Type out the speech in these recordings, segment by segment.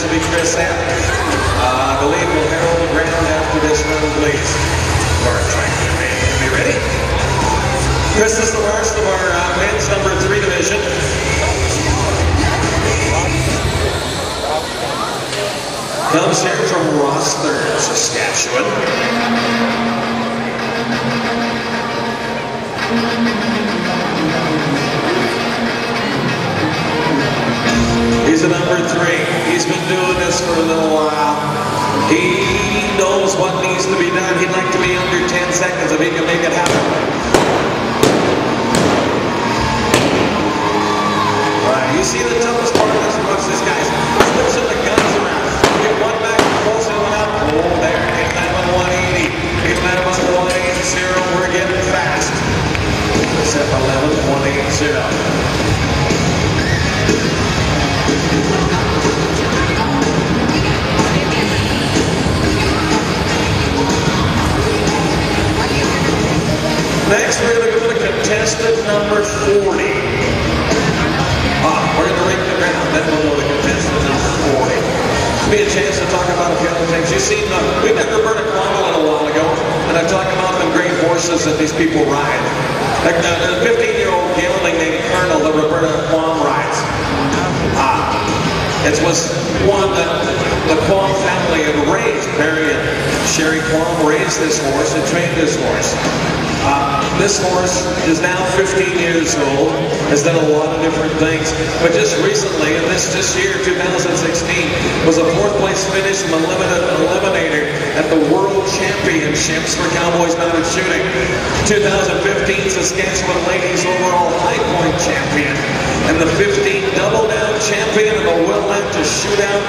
will be Chris Sapp. I believe we'll herald the ground after this run, please. Be ready? Chris is the worst of our men's number 3 division. Comes here from Rosthern, Saskatchewan. He's a number 3. He's been doing this for a little while. He knows what needs to be done. He'd like to be under 10 seconds if he can make it happen. Right, you see the toughest part of this watch this guy's switching the guns around. Get one back and close one up. Oh, there. Hit that one 180. Hit that one 180. We're getting fast. Step 11, 180. Next, we're going to go to contestant number 40. We're going to ring the ground, then we'll go to contestant number 40. Be a chance to talk about a few other things. You've seen, we met Roberta Kwame a little while ago, and I've talked about the great horses that these people ride. Like the 15-year-old gelding named Colonel that Roberta Kwame rides. It was one that the Kwame family had raised. Barry and Sherry Kwame raised this horse and trained this horse. This horse is now 15 years old, has done a lot of different things, but just recently, and this year, 2016, was a 4th place finish in the eliminator at the World Championships for Cowboys Mounted Shooting. 2015 Saskatchewan Ladies Overall High Point Champion, and the 15 Double Down Champion in the Willamette Shootout,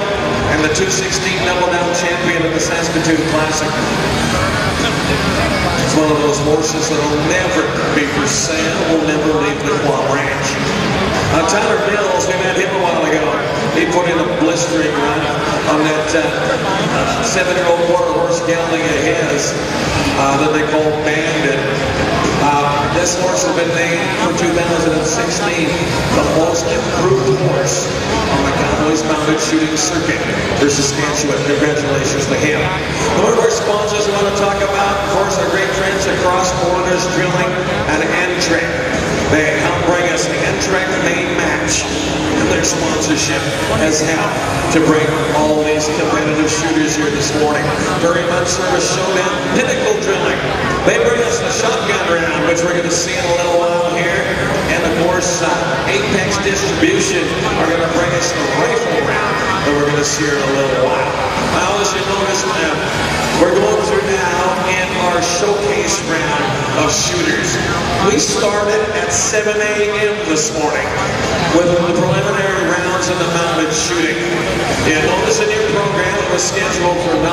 and the 216 Double Down Champion at the Saskatoon Classic. It's one of those horses that will never be for sale, will never leave the Kwame Ranch. Tyler Mills, we met him a while ago. He put in a blistering run on that 7-year-old quarter horse gelding of his that they call Bandit. This horse has been named for 2016 the most improved horse on the Cowboys Mounted Shooting Circuit for Saskatchewan. Congratulations to him. One of our sponsors we want to talk about, of course, our great friends at Cross Borders Drilling and Entrec. They help bring us the Entrec main match, and their sponsorship has helped to bring all these competitive shooters here this morning. Very much Service Showdown, Pinnacle Drilling. They bring us the shotgun round, which we're going to see in a little while here. And of course, Apex Distribution are going to bring us the rifle round that we're going to see here in a little while. Now, as you notice, we're going through now in our showcase round of shooters. We started at 7 a.m. this morning with the preliminary rounds in the mounted shooting. You notice in your program it was scheduled for 9.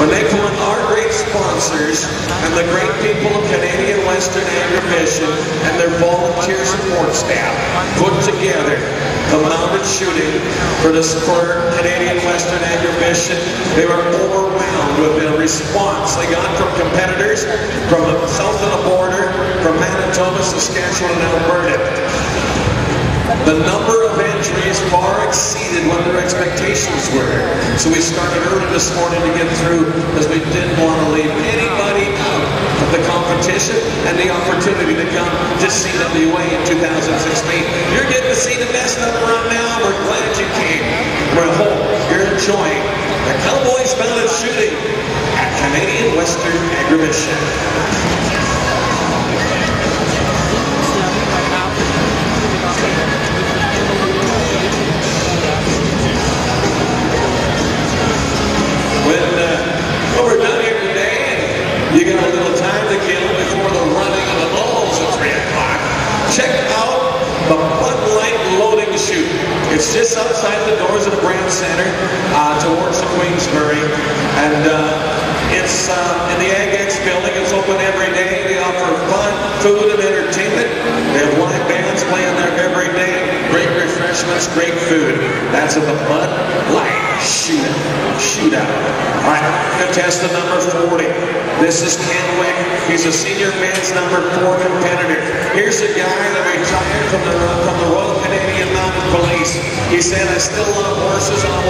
When they put our great sponsors and the great people of Canadian Western Agribition and their volunteer support staff put together the mounted shooting for Canadian Western Agribition, they were overwhelmed with the response they got from competitors from the south of the border, from Manitoba, Saskatchewan, and Alberta. The number of entries far exceeded what their expectations were. So we started early this morning to get through, because we didn't want to leave anybody out of the competition and the opportunity to come to CWA in 2016. You're getting to see the best of them right now. We're glad you came. We hope you're enjoying the Cowboys Mounted Shooting at Canadian Western Agribition. When we're done here today, and you got a little time to kill before the running of the balls at 3 o'clock, check out the Bud Light Loading Chute. It's just outside the doors of the Brand Center towards the Queensbury, and it's in the AgX building. It's open every day. They offer fun, food, and entertainment. They have live bands playing there every day. Great refreshments, great food. That's at the Bud Light shootout. All right, contestant number 40. This is Ken Wick. He's a senior men's number 4 competitor. Here's a guy that retired from the Royal Canadian Mounted Police. He said, I still love horses and I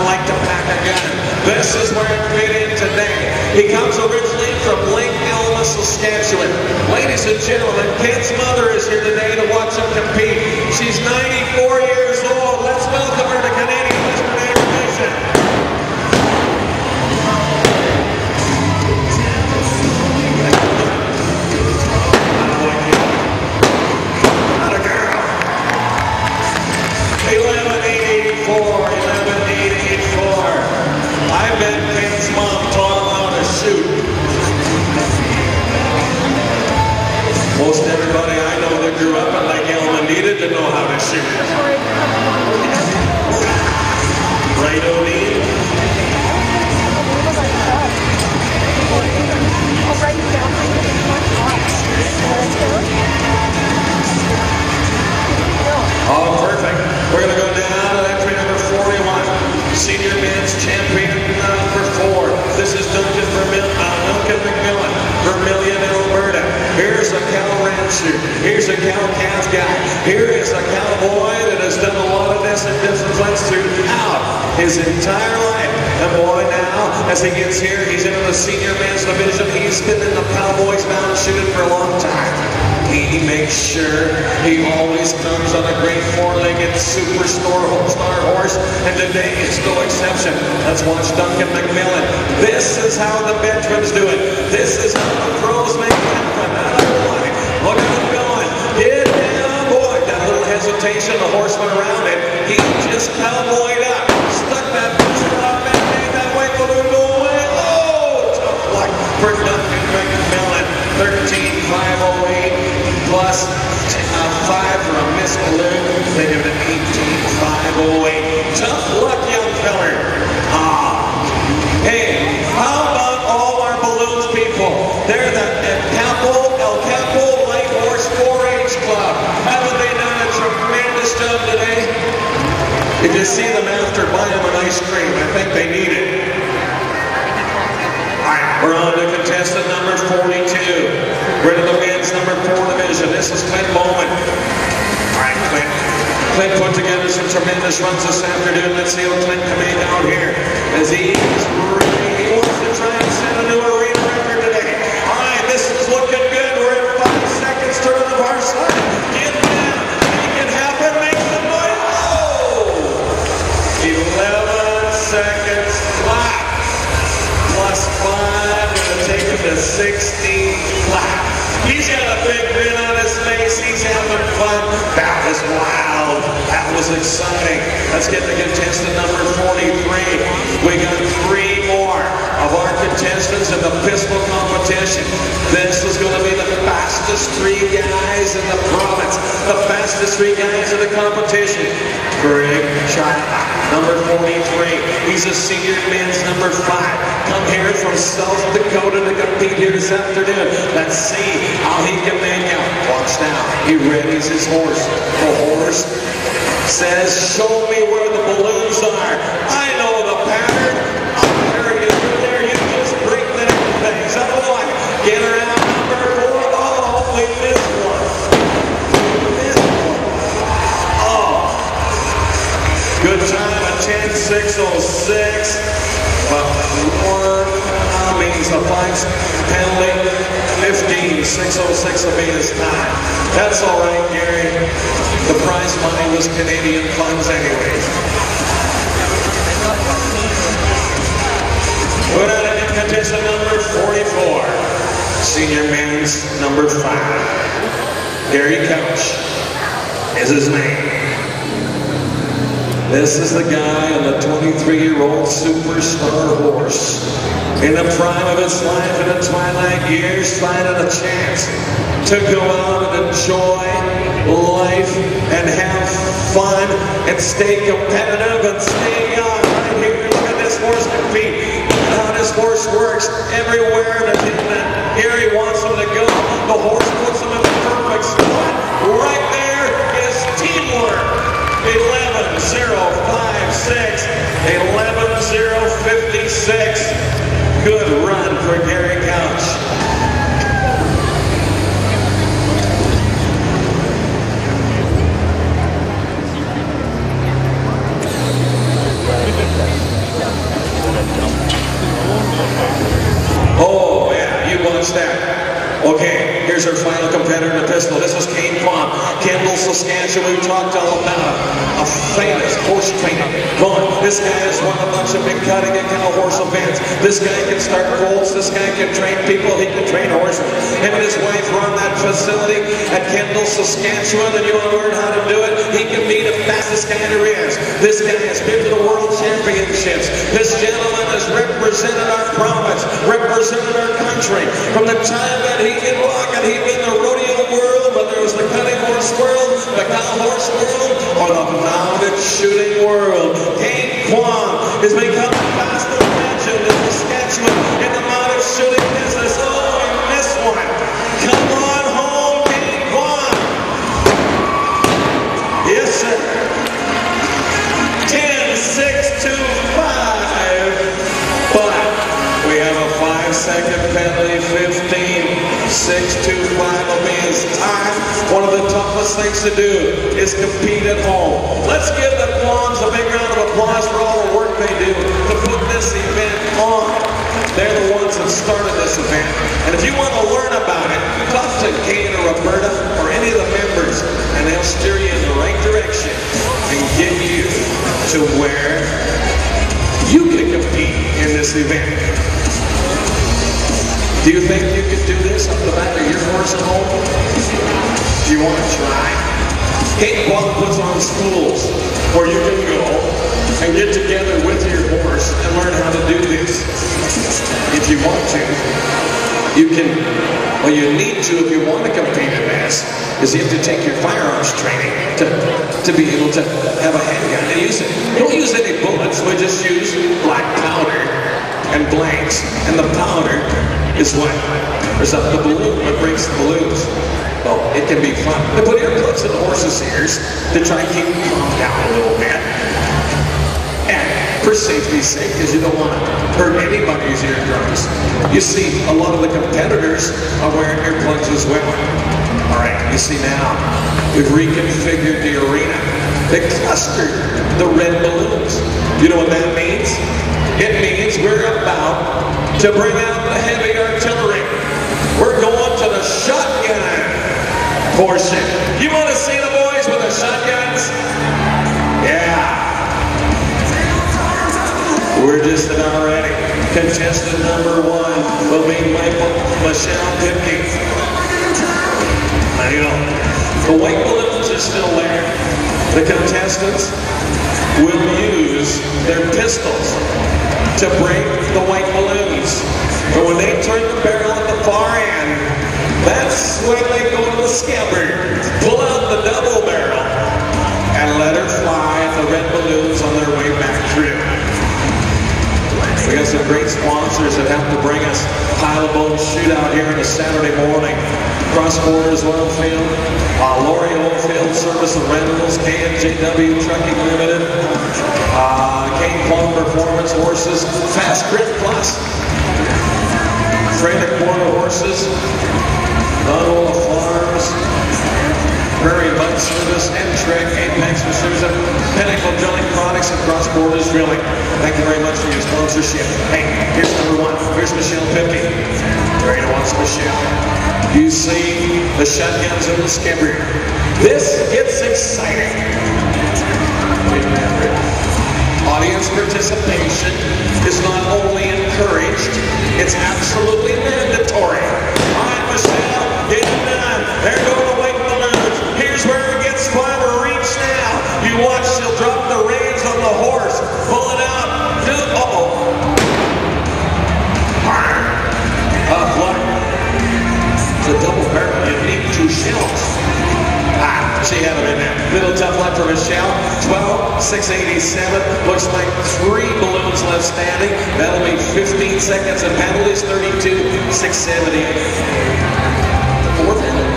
like to pack a gun. This is where I fit in today. He comes originally from Lake Elma, Saskatchewan. Ladies and gentlemen, Ken's mother is here today to watch him compete. She's 94 years old. Let's welcome her to Canadian Western Agribition. Not a girl. 11,884, 11,884. I bet Ken's mom taught him how to shoot. Most everybody I know that grew up in Lake Elma needed to know how to shoot. Right, O'Neill? Oh, perfect. We're going to go down to entry number 41. Senior men's champion number 4. This is Duncan McMillan, Vermilion, Alberta. Here's a cow rancher. Here's a cow-calf guy. Here is a cowboy that has done a lot of disciplines throughout his entire life. And boy, now, as he gets here, he's into the senior men's division. He's been in the Cowboys mountain shooting for a long time. He makes sure he always comes on a great 4-legged superstar horse, and today is no exception. Let's watch Duncan McMillan. This is how the veterans do it. This is how the pros make it happen. Look at him going. Get down, boy. That little hesitation, the horse went around it. He just cowboyed up. Stuck that pistol up and made that white balloon go away. Oh, tough luck for Duncan McMillan. 13,508 plus 5 for a missed balloon. Think of it, 18,508. Tough luck, young feller. Hey, how about all our balloons people? They're the El Capo Light Horse 4-H Club. Haven't they done a tremendous job today? If you see them after, buy them an ice cream. I think they need it. We're on to contestant number 42. We're in the men's number 4 division. This is Clint Bowman. All right, Clint. Clint put together some tremendous runs this afternoon. Let's see what Clint can make out here. As he wants to try and set a new arena record today. All right, this is looking good. We're at 5 seconds to the far side. Get down. Make it happen. Make some noise. Oh! 11 seconds flat. Plus 5, going to take him to 16 flat. He's got a big grin on his face. He's having fun. That was wild. That was exciting. Let's get to contestant number 43. We got 3 more of our contestants in the pistol competition. This is going to be the fastest 3 guys in the province. The fastest 3 guys in the competition. Greg Child, number 43. He's a senior men's number 5. Come here from South Dakota to compete here this afternoon. Let's see how he can make out. Watch now. He readies his horse. The horse says, show me where the balloons are. I know the pattern. I'll carry you through there. You just break the things. Oh, get around number 4. Oh, we missed one. Oh. Good time at 10:606. But 1 means the flags penalty. 15:606 will be his time. That's all right, Gary. The prize money was Canadian funds anyway. We're at contestant number 44. Senior men's number 5. Gary Couch is his name. This is the guy on the 23-year-old superstar horse. In the prime of his life, in the twilight years, finding a chance to go out and enjoy life and have fun and stay competitive and stay young. Right here, look at this horse compete. Look at how this horse works everywhere. Here he wants him to go. The horse puts him in the perfect spot. Right there is teamwork. 11:056. 4:56. Good run for Gary Couch. Oh, yeah, you watched that. Okay, here's our final competitor in the pistol. This is Kane Quam, Kendall, Saskatchewan. We talked all about a famous horse trainer. Come on, this guy has won a bunch of big cutting and cow horse events. This guy can start colts. This guy can train people. He can train horses. Him and his wife run that facility at Kendall, Saskatchewan, and you want to learn how to do it? He can be the fastest guy there is. This guy has been to the World Championships. This gentleman has represented our province, represented our country. From the time that he could walk and he'd been in the rodeo world, whether it was the cutting horse world, the cow horse world, or the mounted shooting world. Kane Quam is becoming a fast legend in Saskatchewan in the mounted shooting business. Oh, I missed one. Come on home, Kane Quam. Yes, sir. 10-6-2-5. But we have a 5-second penalty. 15-6-2-5 will be his time. One of the toughest things to do is compete at home. Let's give the Quams a big round of applause for all the work they do to put this event on. They're the ones that started this event. And if you want to learn about it, talk to Kane or Roberta or any of the members, and they'll steer you in the right direction and get you to where you can compete in this event. Do you think you could do this off the back of your horse at home? Do you want to try? Kane Quam puts on schools where you can go and get together with your horse and learn how to do this. If you want to, you can, well, you need to if you want to compete in this, is you have to take your firearms training to be able to have a handgun and use it. Don't use any bullets, we just use black powder and blanks, and the powder is what? There's the balloon, what breaks the balloons. Well, it can be fun. They put earplugs in the horse's ears to try and keep them calm down a little bit. And for safety's sake, because you don't want to hurt anybody's eardrums. You see, a lot of the competitors are wearing earplugs as well. All right, you see now, we've reconfigured the arena. They clustered the red balloons. You know what that means? It means we're about to bring out the heavy artillery. We're going to the shotgun portion. You want to see the boys with the shotguns? Yeah. We're just about ready. Contestant number 1 will be Michelle Pipke. Now, you know, the white balloons are still there. The contestants will use their pistols to break the white balloons. But when they turn the barrel at the far end, that's when they go to the scabbard. Pull out the double barrel and let her fly the red balloons on their way back through. We got some great sponsors that help to bring us Pile of Bones Shootout here on a Saturday morning. Cross Borders Oilfield, Lori Oilfield Service and Rentals, KNJW Trucking Limited, Kane Quam Performance Horses, Fast Grit Plus, Freighter Quarter Horses, Nonola Farms, Prairie Bud Service, N-Trek, Apex Precision, Pinnacle Drilling Products, and Cross Borders Drilling. Thank you very much for your sponsorship. Hey, here's number 1. Here's Michelle Pipke. Right on, Michelle. You see the shotguns in the scabbard. This gets exciting. Remember, audience participation is not only encouraged, it's absolutely mandatory. All right, Michelle, get it done. There go the white balloons. Here's where it gets fun. Reach now. You watch, she'll drop the reins on the horse. Pull it out. Uh-oh. Look. It's a double barrel. You need 2 shells. She had them in there. Little tough luck for Michelle. 12-687. Looks like 3 balloons left standing. That'll be 15 seconds and penalties. 32-678. Fourth penalty.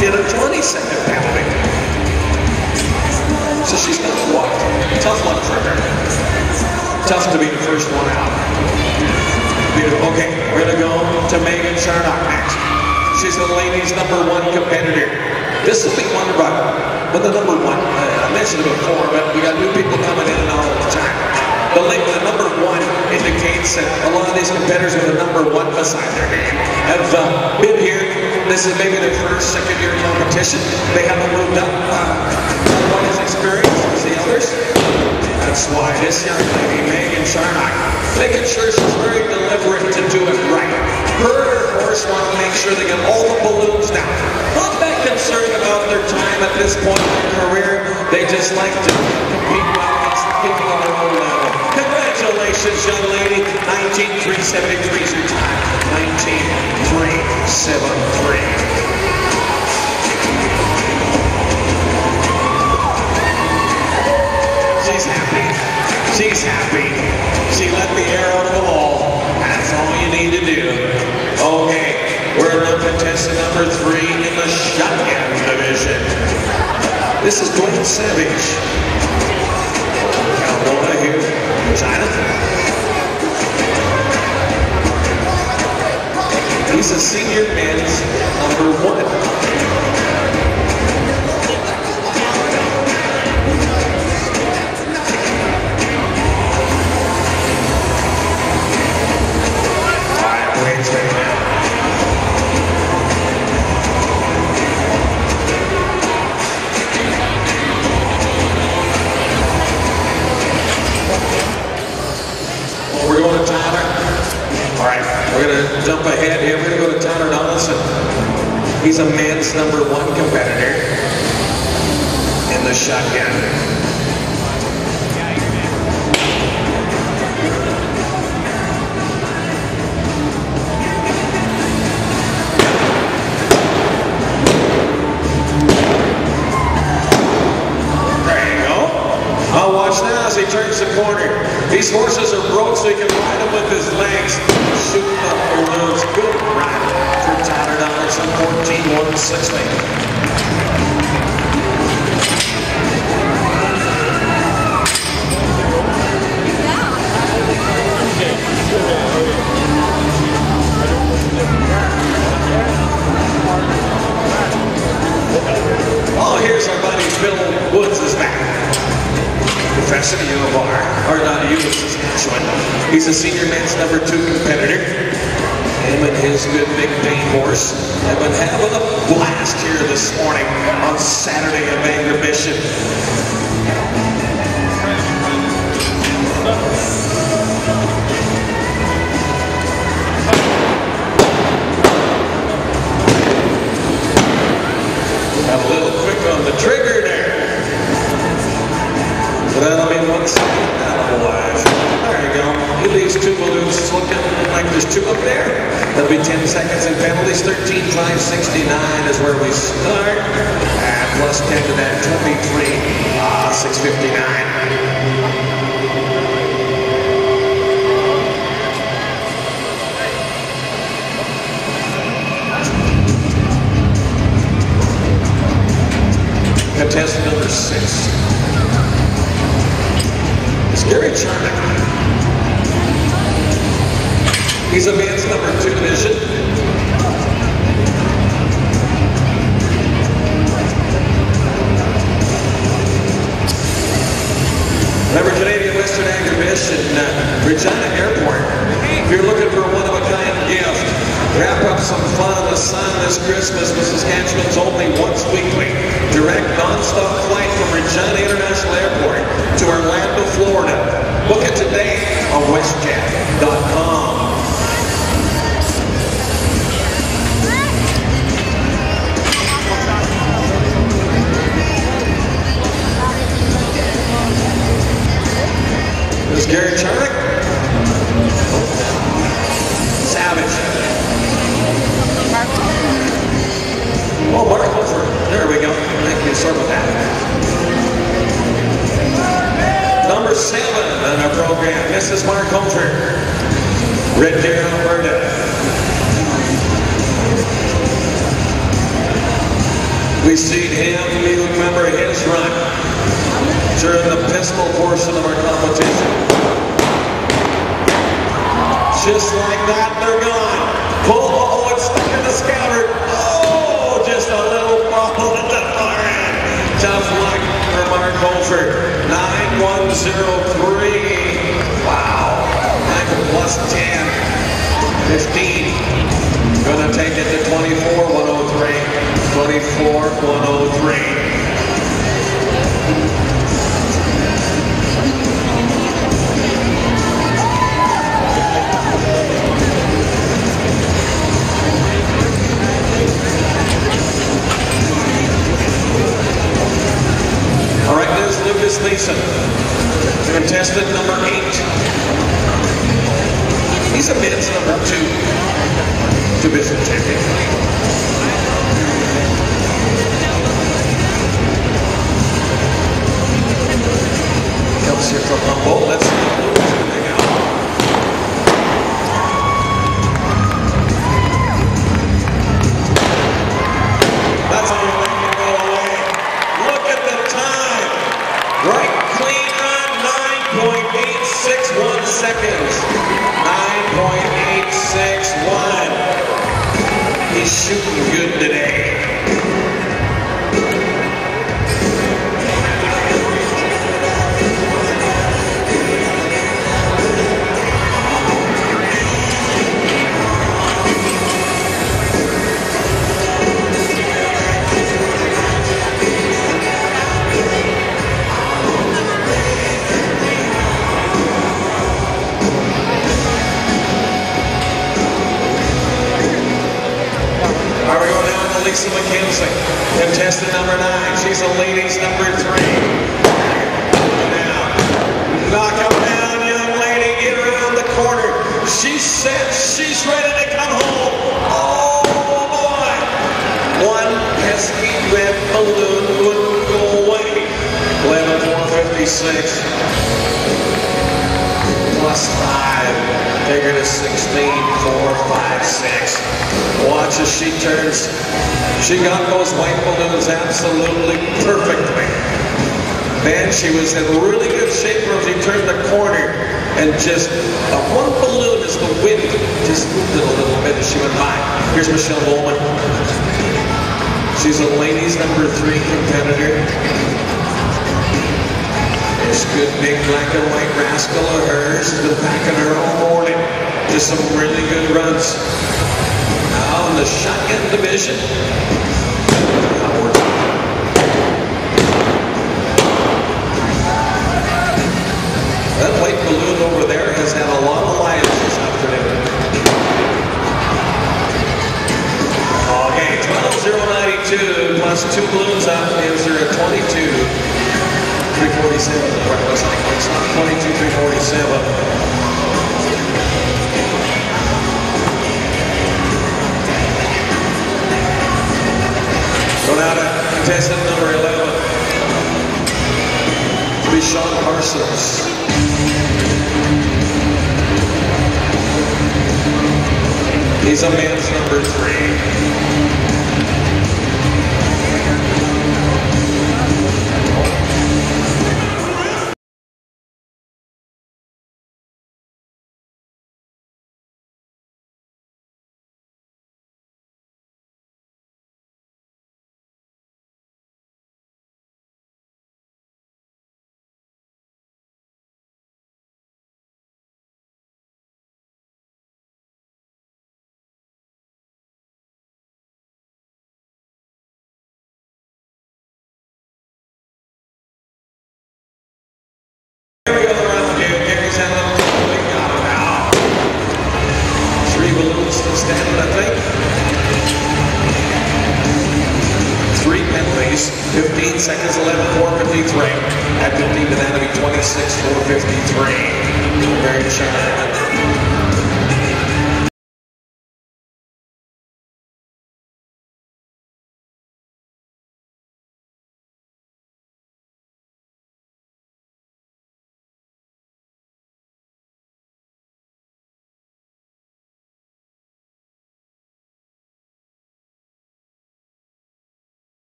She had a 20-second penalty. So she's got to walk. Tough luck for her. Tough to be the first one out. Okay, we're going to go to Megan Charnock next. She's the ladies' #1 competitor. This will be one about the #1. I mentioned it before, but we got new people coming in and out all the time. The #1 indicates that a lot of these competitors with a #1 beside their name have been here. This is maybe their first, second-year competition. They haven't moved up quite as experienced as the others. That's why this young lady, Megan Charnock, making sure she's very deliberate to do it right. Her horse want to make sure they get all the balloons down. Not that concerned about their time at this point in their career. They just like to compete well against the people on their own level. Congratulations, young lady. 19.373 is your time. 19.373. She's happy. She's happy. She let the air out of the ball. That's all you need to do. Okay, we're on contestant #3 in the shotgun division. This is Dwayne Savage. Cowboy here, China. He's a senior men's #1. We're going to Tyler. All right, we're going to jump ahead here. We're going to go to Tyler Donaldson. He's a men's #1 competitor in the shotgun. As he turns the corner. These horses are broke so he can ride them with his legs. Shooting up balloons. Good ride for Tyler Donaldson. 14.160. Oh, here's our buddy Bill Woods is back. Professor of U of R, or not U of Saskatchewan. He's a senior men's #2 competitor. Him and his good big Dane horse have been having a blast here this morning on Saturday at Agribition. Got a little quick on the trigger there. Well, I mean, one second, alive. There you go. He leaves 2 balloons. It's looking like there's 2 up there. That'll be 10 seconds in penalties. 13.569 is where we start. Plus 10 to that, 23.659. Contestant #6. Gary Charnock. He's a men's #2 division. Remember Canadian Western Agribition, Regina Airport. If you're looking for a one-of-a-kind gift, wrap up some fun in the sun this Christmas with Saskatchewan's only once weekly direct non-stop flight from Regina International Airport to Orlando, Florida. Book it today on westjet.com. There's Gary Charnock. Savage. Oh, Mark Hofer. There we go. Thank you. Sorry about that. #7 on our program. This is Mark Hofer. Red Deer, Alberta. We see him. We remember his run during the pistol portion of our competition. Just like that, they're gone. Pull, oh, it's stuck in the scabbard. Oh, just a little bobble at the far end. Tough luck for Mark Holford. 9-1-0-3. Wow. Michael plus 10. 15. Gonna take it to 24-103. 24-103. All right, there's Lucas Leeson, contestant number 8. He's a men's number 2 division champion. Comes here from Humboldt. Let's see what Lucas can make out. That's how you make it go away. Look at the time. Right clean run, 9.861 seconds. 9.861. He's shooting good today. Lisa McKenzie, contestant number 9. She's a ladies number 3. Now, knock him down, young lady. Get around the corner. She's set. She's ready to come home. Oh boy! One pesky red balloon wouldn't go away. 11.456 plus 5. Take her to 16.456. Watch as she turns. She got those white balloons absolutely perfectly. Then she was in really good shape when she turned the corner, and just one balloon as the wind just moved it a little bit as she went by. Here's Michelle Bowman. She's a ladies number 3 competitor. This good big black and white rascal of hers has been packing her all morning. Just some really good runs. Now in the shotgun division. That white balloon over there has had a lot of lives this afternoon. Okay, 12.092 plus 2 balloons up gives her a 22.347. Looks like it's not 22.347. Now to contestant number 11. It'll be Sean Parsons. He's a men's number 3. Here we go around here. Gary's had a little we got him now. 3 balloons still standing, I think. 3 penalties. 15 seconds, 11.453. At 15 to that, it'll be 26.453. Very sharp.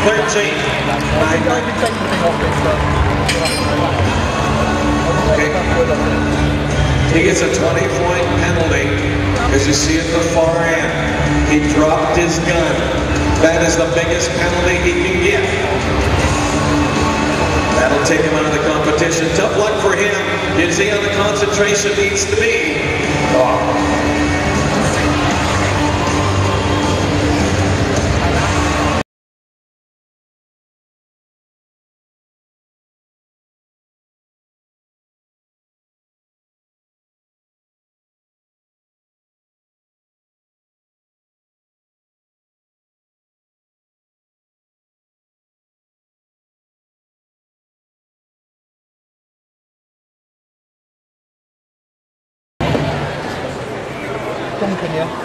13. Okay. He gets a 20-point penalty, as you see at the far end. He dropped his gun. That is the biggest penalty he can get. That'll take him out of the competition. Tough luck for him. You see how the concentration needs to be.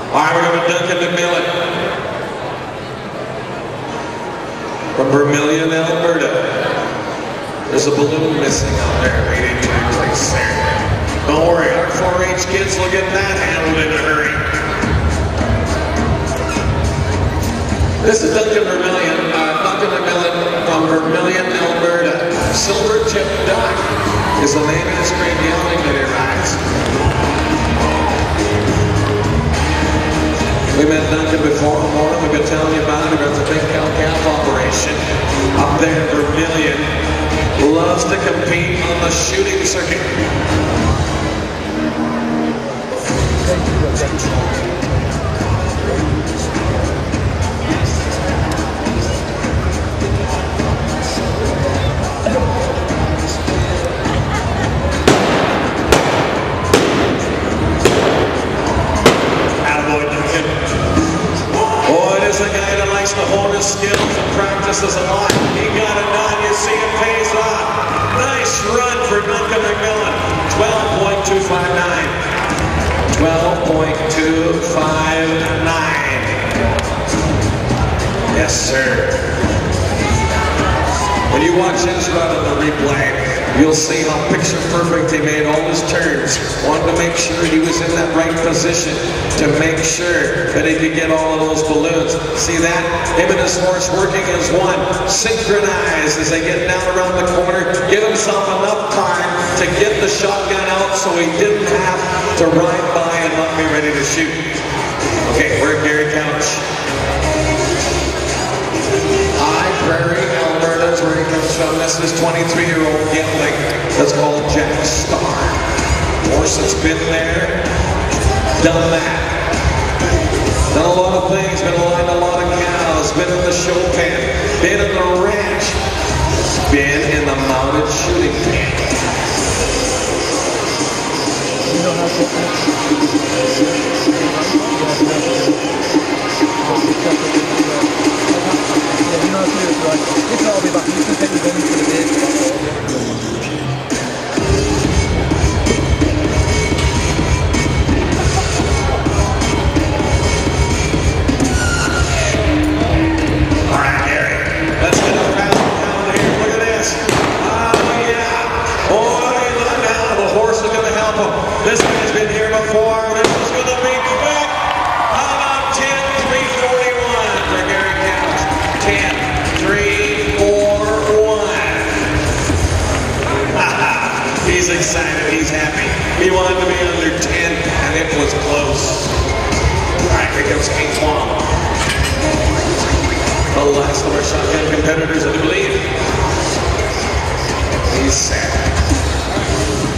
All right, we're going to Duncan McMillan from Vermilion, Alberta. There's a balloon missing out there waiting to replace there. Don't worry, our 4-H kids will get that handled in a hurry. This is Duncan McMillan from Vermilion, Alberta. Silver Tip Duck is the name of this great gelding that he rides. We met Duncan before in the morning. We've been telling you about it. He runs a big cow-calf operation up there in Vermilion. Loves to compete on the shooting circuit. To hone his skills and practices a lot. He got it done. You see it pays off. Nice run for Duncan McMillan. 12.259. 12.259. Yes, sir. When you watch his run on the replay, you'll see how picture perfect he made all his turns. Wanted to make sure he was in that right position to make sure that he could get all of those balloons. See that? Him and his horse working as one, synchronized as they get down around the corner, give himself enough time to get the shotgun out so he didn't have to ride by and not be ready to shoot. Okay, we're at Gary Couch. High Prairie, Alberta is where he comes from. This is 23-year-old gelding that's called Jack Star. Horse that's been there, done that. Done a lot of things, been aligned a lot of cows, been in the show pen, been in the ranch, been in the mounted shooting pen. This guy's been here before. This is going to be quick. How about 10-3-41 for Gary Couch? 10-3-4-1. He's excited. He's happy. He wanted to be under 10, and it was close. All right, here comes King Kwong. The last of our shotgun competitors, I do believe. He's set.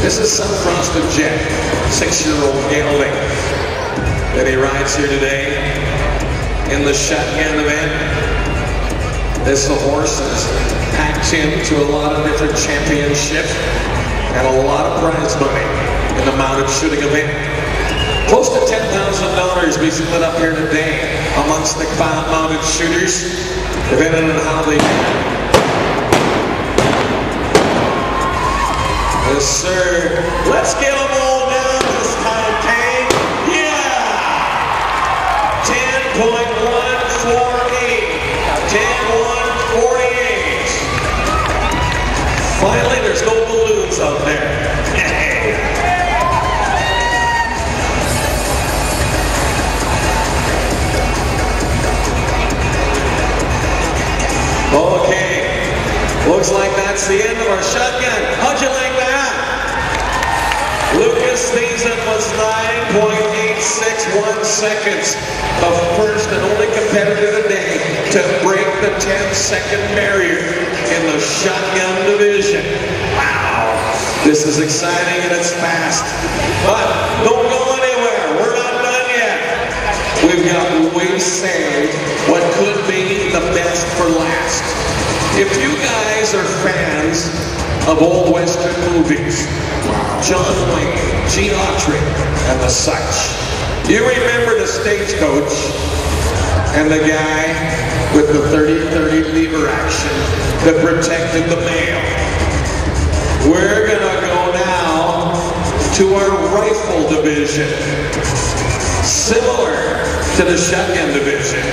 This is Sun-Frosted Jet, 6-year-old gelding that he rides here today in the shotgun event. This horse has packed him to a lot of different championships and a lot of prize money in the mounted shooting event. Close to $10,000 we split up here today amongst the mounted shooters, depending on how they do. Yes, sir. Let's get them all down this time, Kane. Yeah! 10.148. 10.148. Finally, there's no balloons out there. Looks like that's the end of our shotgun. How'd you like that? Lucas Thiessen was 9.861 seconds. The first and only competitor today to break the 10-second barrier in the shotgun division. Wow. This is exciting and it's fast. But don't go anywhere. We're not done yet. We've got way saved what could be the best for last. If you guys are fans of old Western movies, John Wayne, Gene Autry, and the such, you remember the stagecoach and the guy with the 30-30 lever action that protected the mail. We're gonna go now to our rifle division, similar to the shotgun division.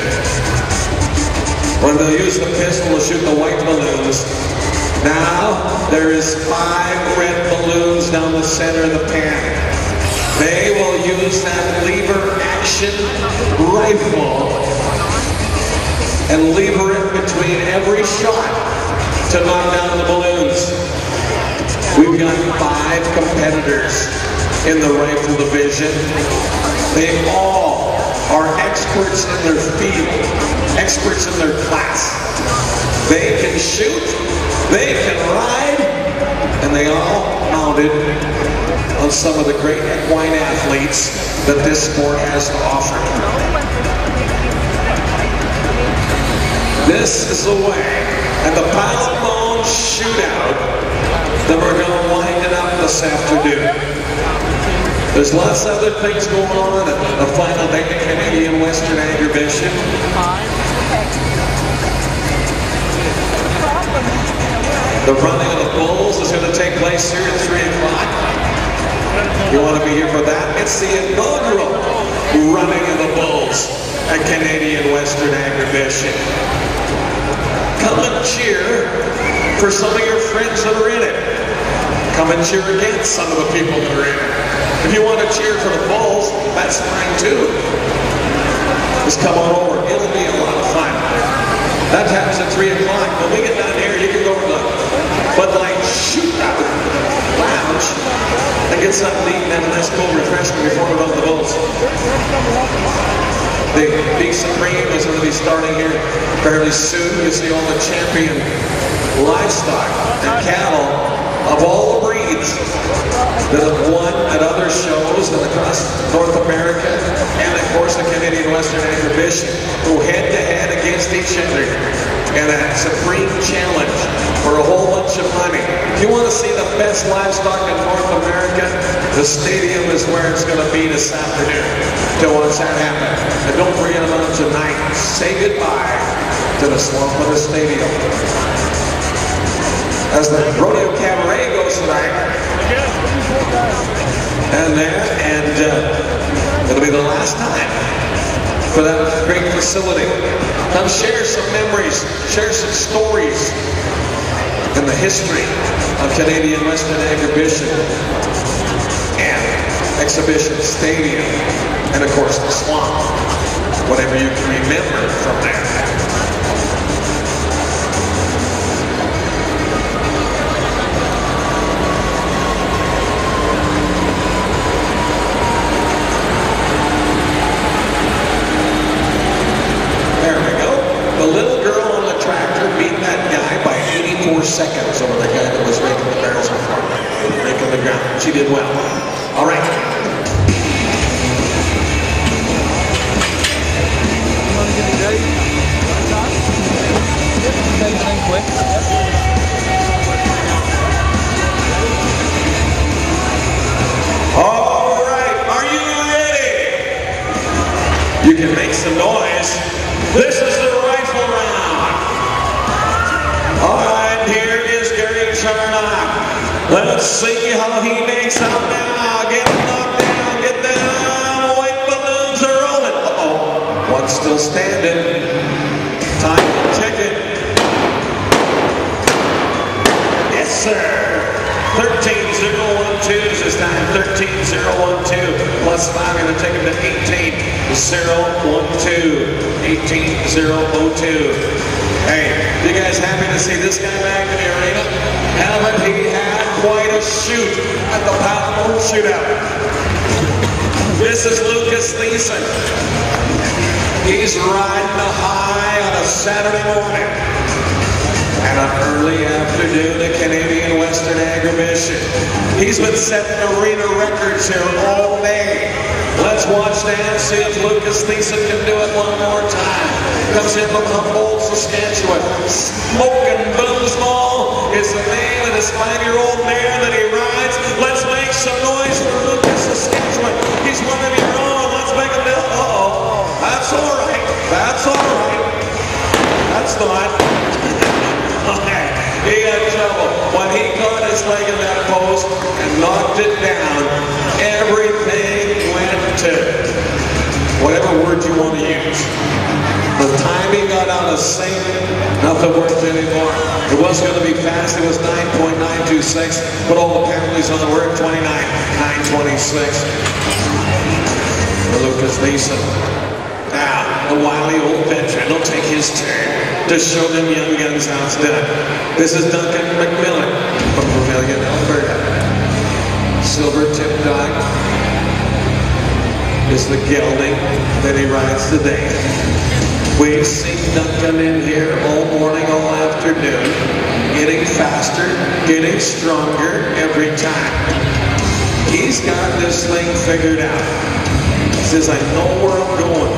When they use the pistol to shoot the white balloons, now there is 5 red balloons down the center of the pan. They will use that lever action rifle and lever it between every shot to knock down the balloons. We've got 5 competitors in the rifle division. They all are experts in their field, experts in their class. They can shoot, they can ride, and they all mounted on some of the great equine athletes that this sport has to offer. This is the way, and the pound bone shootout that we're going to wind it up this afternoon. There's lots of other things going on at the final day of Canadian Western Agribition. The running of the bulls is going to take place here at 3 o'clock. You want to be here for that? It's the inaugural running of the bulls at Canadian Western Agribition. Come and cheer for some of your friends that are in it. Come and cheer against some of the people that are in it. If you want to cheer for the bulls, that's fine too. Just come on over. It'll be a lot of fun. That happens at 3 o'clock. When we get down here, you can go to the Bud Light Shootout Lounge and get something to eat and have a nice cold refreshment before we run the bulls. The Beef Supreme is going to be starting here fairly soon. You see all the champion livestock and cattle of all the breeds that have won at other shows and across North America and of course the Canadian Western Agribition go head to head against each other in a supreme challenge for a whole bunch of money. If you want to see the best livestock in North America, the stadium is where it's going to be this afternoon to watch that happen. And don't forget about tonight. Say goodbye to the Swamp Meadow Stadium. As the Rodeo Cabaret goes tonight. And it'll be the last time for that great facility. Come share some memories, share some stories in the history of Canadian Western Agribition and Exhibition Stadium, and of course the swamp, whatever you can remember from there. Seconds over the guy that was raking the barrels before, raking the ground. She did well. All right. You want to get it ready? Take it in quick. All right. Are you ready? You can make some noise. This is the rifle round. All right. Let's see how he makes out now. Get knocked down, get down. White balloons are rolling. Uh-oh. One's still standing. Time to ticket. Yes, sir. 13-0-1-2 is his time. 13-0-1-2. Plus 5 going to take him to 18-0-1-2. 18-0-0-2. Hey, you guys happy to see this guy back in the arena? Haven't he had quite a shoot at the Power Shootout? This is Lucas Thiessen. He's riding a high on a Saturday morning and an early afternoon at Canadian Western Agribition. He's been setting arena records here all day. Let's watch and see if Lucas Thiessen can do it one more time. Comes in from Humboldt, Saskatchewan. Smoking Boomsmall is the name of this 5-year-old mare that he rides. Let's make some noise for Lucas, Saskatchewan. He's one of your own. Let's make him do it. Uh-oh. That's all right. That's all right. That's not. Okay. He had trouble. When he caught his leg in that post and knocked it down, everything went to whatever word you want to use. The time he got out of sync, nothing worked anymore. It was going to be fast. It was 9.926, but all the penalties on the word 29.926. Lucas Thiessen. Now, the wily old veteran will take his turn to show them young guns how it's done. This is Duncan McMillan from Vermilion, Alberta. Silver tip dog is the gelding that he rides today. We've seen Duncan in here all morning, all afternoon, getting faster, getting stronger every time. He's got this thing figured out. He says, I know where I'm going.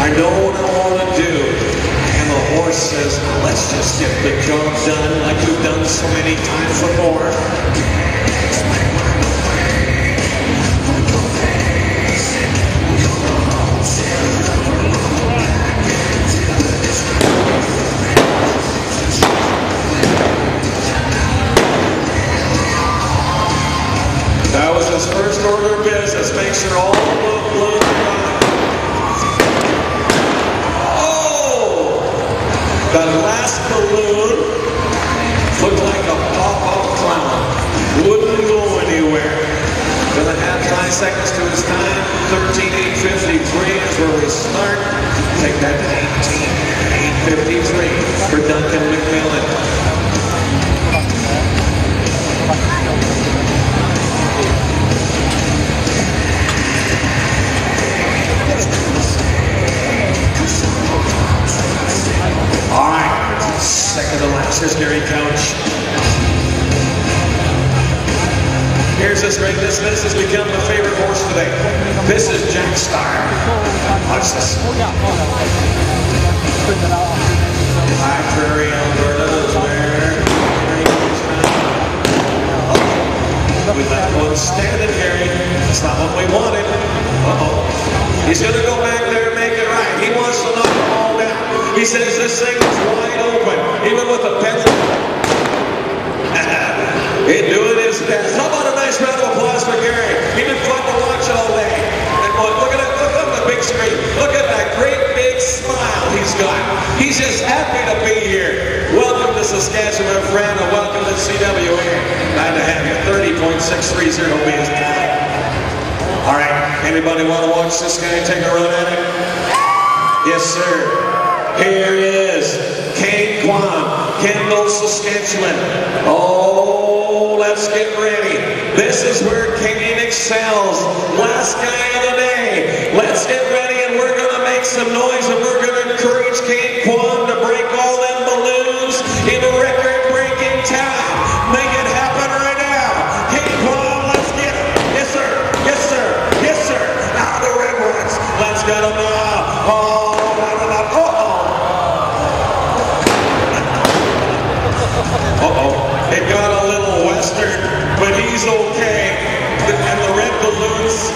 I know what I want to do. And the horse says, let's just get the job done like we've done so many times before. That was his first order of business. Make sure all the balloons are on. Oh! That last balloon looked like a pop-up clown. Wouldn't go anywhere. Gonna add 5 seconds to his time. 13.853 is where we start. Take that to 18.853 for Duncan McMillan. All right, second to last, here's Gary Couch. Here's this great, this has become my favorite horse today. This is Jack Star. Watch this. High Prairie, Alberta is where we let one stand it, Gary. That's not what we wanted. Uh-oh. He's going to go back there and make it right. He wants to knock them all down. He says this thing is wide open, even with a pencil. He's doing his best. How about a nice round of applause for Gary? He's been fun to watch all day. And look at it, look at the big screen. Look at that great big smile he's got. He's just happy to be here. Welcome to Saskatchewan, friend, and welcome to CWA. Glad to have you. 30.630 will be his time. All right, anybody want to watch this guy take a run at it? Yes, sir. Here is Kane Kwan, Kendall, Saskatchewan. Oh, let's get ready. This is where Kane excels. Last guy of the day. Let's get ready and we're going to make some noise and we're going to encourage Kane Kwan to break all them balloons in a record-breaking time. Make it happen right now. Kane Kwan, let's get it. Yes, sir. Yes, sir. Yes, sir. Now the red ones. Let's get them now. Oh. Uh-oh, it got a little western, but he's okay. And the red balloons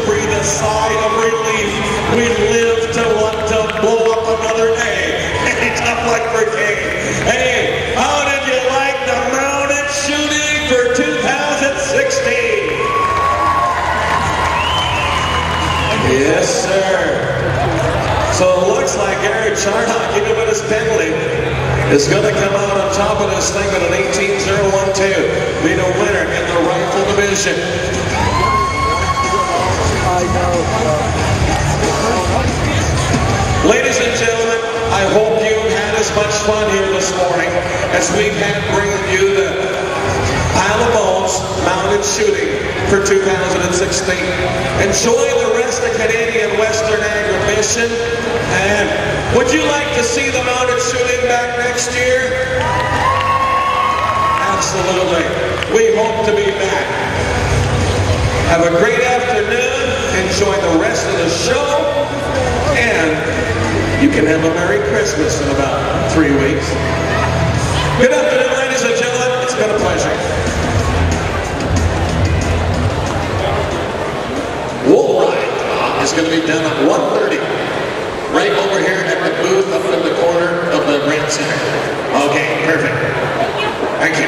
breathe a sigh of relief. We live to want to blow up another day. Hey, tough luck for King. Hey, how did you like the mounted shooting for 2016? Yes, sir. So it looks like Gary Charnock, even with his penalty, is going to come out on top of this thing with an 18.012. Be the winner in the rifle division. Ladies and gentlemen, I hope you have as much fun here this morning as we've had bringing you the Pile of Bones mounted shooting for 2016. Enjoy the rest of Canadian Western Agribition, and would you like to see the mounted shooting back next year? Absolutely. We hope to be back. Have a great afternoon. Enjoy the rest of the show, and you can have a Merry Christmas in about 3 weeks. Good afternoon, ladies and gentlemen. It's been a pleasure. Wool Ride is going to be done at 1:30, right over here at the booth up in the corner of the Rent Center. Okay, perfect. Thank you.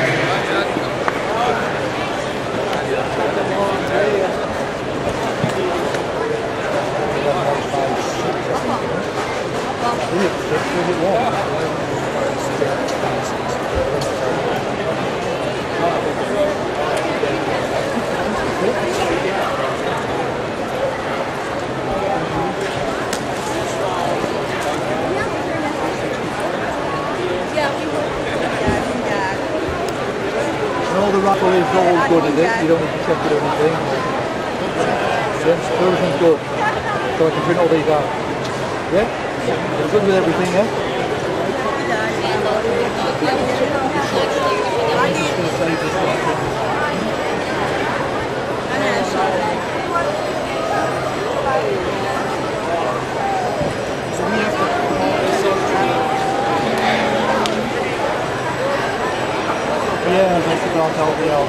All the raffle is all good, is it? You don't need to check it or anything? Yes, everything's good. So I can print all these out. Yeah? You're good with everything, yeah? Yeah, that's the dark LVL.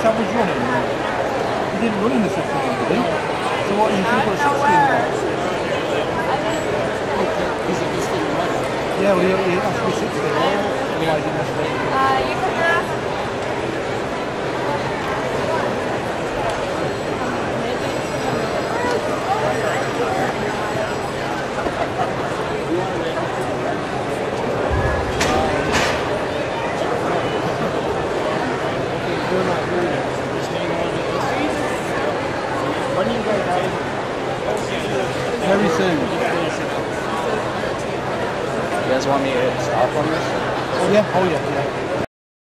That was running. He didn't run in the second one, did he? So what, you think got 16 now? Yeah, well, he has to be 16. Otherwise, he must be. You can ask. Very soon. You guys want me to stop on this? Oh yeah, yeah.